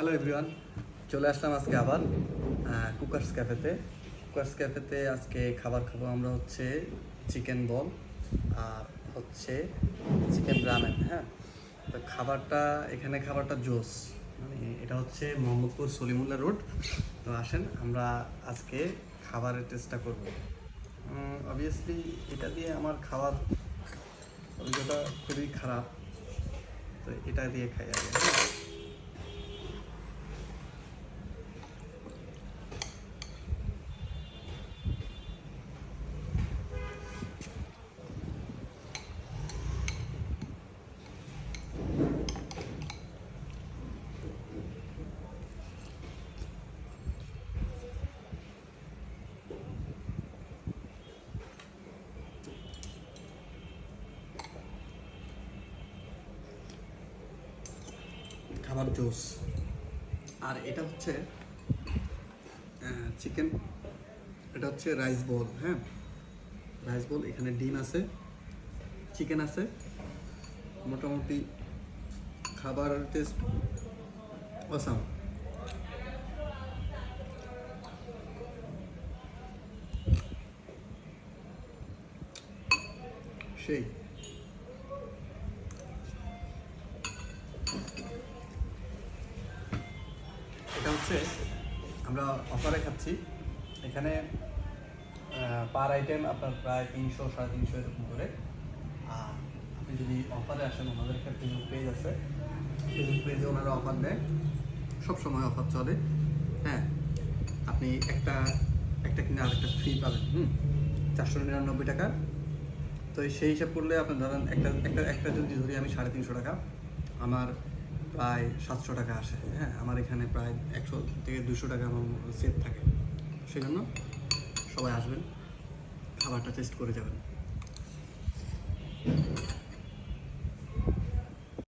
Hello everyone, চলে আসলাম আজকে আবার কুকার্স ক্যাফেতে আজকে খাবার খাবো আমরা হচ্ছে চিকেন বল আর হচ্ছে চিকেন রামেন। হ্যাঁ, তো খাবারটা জোস, মানে এটা হচ্ছে মোহাম্মদপুর সলিমুল্লাহ রোড। তো আসেন আমরা আজকে খাবারের টেস্টটা করব। অবভিয়াসলি এটা দিয়ে আমার খাওয়ার অভিজ্ঞতা খুবই খারাপ, তো এটা দিয়ে খাই আগে। খাবার জোস। আর এটা হচ্ছে চিকেন, এটা হচ্ছে রাইস বল। হ্যাঁ, রাইস বল, এখানে ডিম আছে, চিকেন আছে, মোটামুটি খাবার টেস্ট অসাম। সেই এটা হচ্ছে আমরা অফারে খাচ্ছি। এখানে পার আইটেম আপনার প্রায় 300-350 এরকম করে। আর আপনি যদি অফারে আসেন, আমাদের একটা ফেসবুক পেজ আছে, ফেসবুক পেজে ওনারা অফার দেয়, সবসময় অফার চলে। হ্যাঁ, আপনি একটা কিনে আরেকটা ফ্রি পাবেন। 499 টাকা। তো সেই হিসাব করলে আপনি ধরেন একটা যদি ধরি আমি 350 টাকা, আমার প্রায় 700 টাকা আসে। হ্যাঁ, আমার এখানে প্রায় 100 থেকে 200 টাকা আমার সেভ থাকে। সেই জন্য সবাই আসবেন, খাবারটা টেস্ট করে যাবেন।